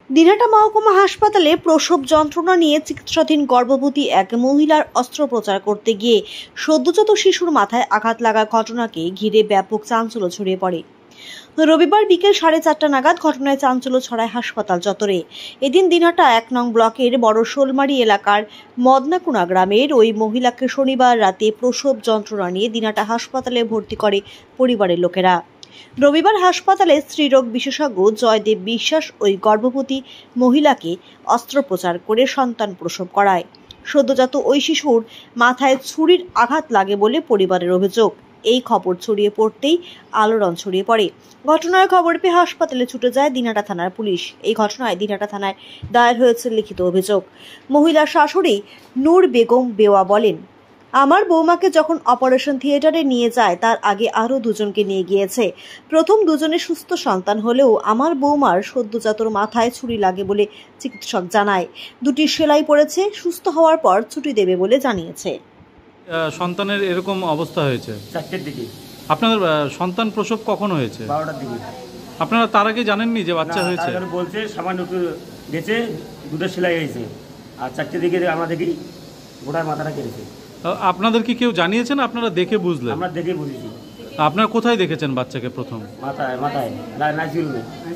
দিনহাটা মহকুমা হাসপাতালে প্রসব যন্ত্রণা নিয়ে চিকিৎসাধীন গর্ভবতী এক মহিলার অস্ত্রোপচার করতে গিয়ে সদ্যজাত শিশুর মাথায় আঘাত লাগা ঘটনাকে ঘিরে ব্যাপক চাঞ্চল্য ছড়িয়ে পড়ে। রবিবার বিকেল 4:30 নাগাদ ঘটনায় চাঞ্চল্য ছড়ায় হাসপাতাল চত্বরে। এদিন দিনহাটা 1 নং ব্লকের বড় শোলমারি এলাকার মদনাকুনা গ্রামের ওই মহিলাকে শনিবার রাতে প্রসব যন্ত্রণা নিয়ে দিনহাটা হাসপাতালে ভর্তি করে পরিবারের লোকেরা। রবিবার হাসপাতালে স্ত্রীরোগ বিশেষজ্ঞ জয়দেব বিশ্বাস ওই গর্ভবতী মহিলাকে অস্ত্রোপচার করে সন্তান প্রসব করায়। সদ্যজাত ওই শিশুর মাথায় ছুরির আঘাত লাগে বলে পরিবারের অভিযোগ। এই খবর ছড়িয়ে পড়তেই আলোড়ন ছড়িয়ে পড়ে। ঘটনার খবর পেয়ে হাসপাতালে ছুটে যায় দিনহাটা থানার পুলিশ। এই ঘটনায় দিনহাটা থানায় দায়ের হয়েছে লিখিত অভিযোগ। মহিলার শাশুড়ি নূর বেগম বেওয়া বলেন, আমার বৌমাকে যখন অপারেশন থিয়েটারে নিয়ে যায় তার আগে আরও দুজনকে নিয়ে গিয়েছে। প্রথম দুজনে সুস্থ সন্তান হলেও আমার বৌমার সদ্যজাতর মাথায় ছুরি লাগে বলে চিকিৎসক জানায়। দুটি সেলাই পড়েছে, সুস্থ হওয়ার পর ছুটি দেবে বলে জানিয়েছে। সন্তানের এরকম অবস্থা হয়েছে 4টের দিকে। আপনাদের সন্তান প্রসব কখন হয়েছে? 12টার দিকে। আপনারা তার আগে জানেননি যে বাচ্চা হয়েছে? বলছে সামান্য একটু গেছে, দুটো সেলাই হয়েছে, আর 4টের দিকে আমরা দেখি গোটার মাথাটা কেটেছে। আপনাদের কি কেউ জানিয়েছেন? আপনারা দেখে বুঝলেন? আমরা দেখে বুঝেছি। আপনারা কোথায় দেখেছেন বাচ্চাকে প্রথম? মাথায়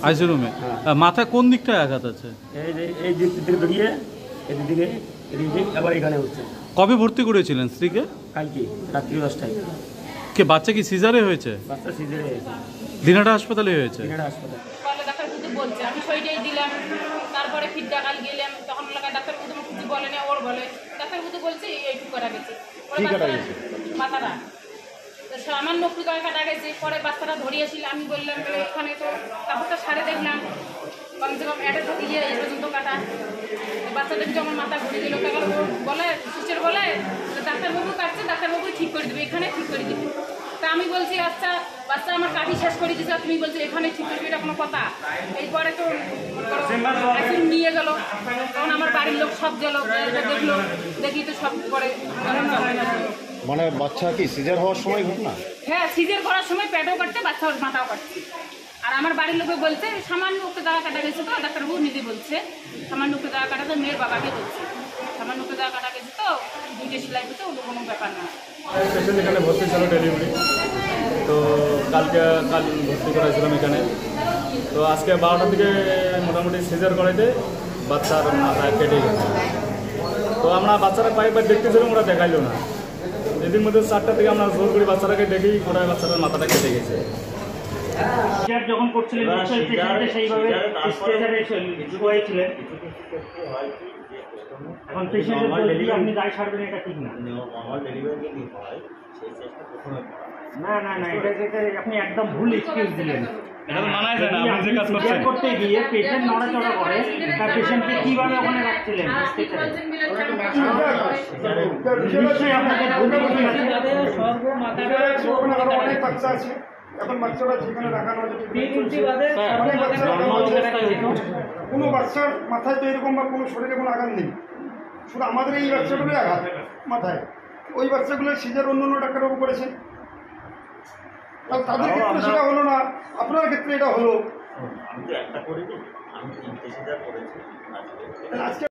আইসিইউ রুমে। মাথায় কোন দিকটায় আঘাত আছে? এই দিক থেকে বেরিয়ে এদিকে আবার এখানে হচ্ছে। কবে ভর্তি করেছিলেন স্ত্রীকে? কালকে রাত্রি 10টায়। কে বাচ্চা কি সিজারে হয়েছে? বাচ্চা সিজারে হয়েছে, দিনহাটা হাসপাতালে হয়েছে। দিনহাটা হাসপাতাল। ডাক্তার কিছু বলছে, আমি সইটাই দিলাম। তারপরে ফির ডাকাল গেলাম, তখন ডাক্তার কিছু বলে না, ওর বলে ডাক্তার কিছু বলছে এইটুকু কাটা গেছে মাথাটা। আমার নকরি করে কাটা গেছে। পরে বাচ্চাটা ধরিয়েছিল, আমি বললাম এখানে তো কাপড়টা সারে দেখলাম কমসে কম অ্যাডে দিয়ে এই পর্যন্ত কাটা। বাচ্চাটা কিন্তু আমার মাথা ঘুরে দিল, বলে সিস্টার বলে ডাক্তারবাবু কাটছে, ডাক্তারবাবু ঠিক করে দেবে, এখানে ঠিক করে দেবে। তা আমি বলছি আচ্ছা, বাচ্চা আমার কাটি শেষ করে দিচ্ছে, তুমি বলছো এখানে ঠিক করবে, এটা কোনো কথা? এরপরে তো নিয়ে গেল, তখন আমার বাড়ির লোক সব গেল, দেখলো, দেখি তো সব পরে। মানে বাচ্চা কি সিজার হওয়ার সময় ঘটনা? হ্যাঁ, সিজার করার সময় পেটও কাটছে, বাচ্চার মাথাও কাটছে। আর আমার বাড়ির লোকে বলছে সামান্য একটু জায়গা কাটা গেছে, তো ডাক্তারবাবু নিজে বলছে সামান্য একটু জায়গা কাটা, তো মেয়ের বাবাকে বলছে সামান্য একটু জায়গা কাটা গেছে, তো দুইটা সেলাই করছে, ওগুলো কোনো ব্যাপার না। পেশেন্ট এখানে ভর্তি ছিল ডেলিভারি, তো কাল ভর্তি করেছিলাম এখানে। তো আজকে 12টার দিকে মোটামুটি সিজার করাইতে বাচ্চার মাথায় কেটে গেছে। তো আমরা বাচ্চারা কয়েকবার দেখতেছিলাম, ওরা দেখাইলো না। এদিন মধ্যে 4টার দিকে আমরা জোর করে বাচ্চাটাকে দেখি, গোটায় বাচ্চাটার মাথাটা কেটে গেছে। যখন করছিলেন সেইভাবে এখন পেশেন্টের আপনি দায় ছাড়বেন, এটা ঠিক না। না, এটা আপনি একদম ভুল এক্সকিউজ দিলেন। করতে গিয়ে পেশেন্ট নড়াচড়া করে, তার পেশেন্টকে কিভাবে ওখানে রাখছিলেন নিশ্চয়ই আপনাদের অনেক বাচ্চা আছে। এখন বাচ্চারা যেখানে রাখানো কোনো বাচ্চার মাথায় তো এরকম বা কোনো শরীরে কোনো আঘাত নেই, শুধু আমাদের এই বাচ্চাগুলোই আঘাত মাথায়। ওই বাচ্চাগুলো সিজার অন্য ডাক্তারবাবু করেছেন, তাদের ক্ষেত্রে সেটা হলো না, আপনার ক্ষেত্রে এটা হলো। আমি তো একটা করিনি, আমি 3টে সিজার করেছি আজকে।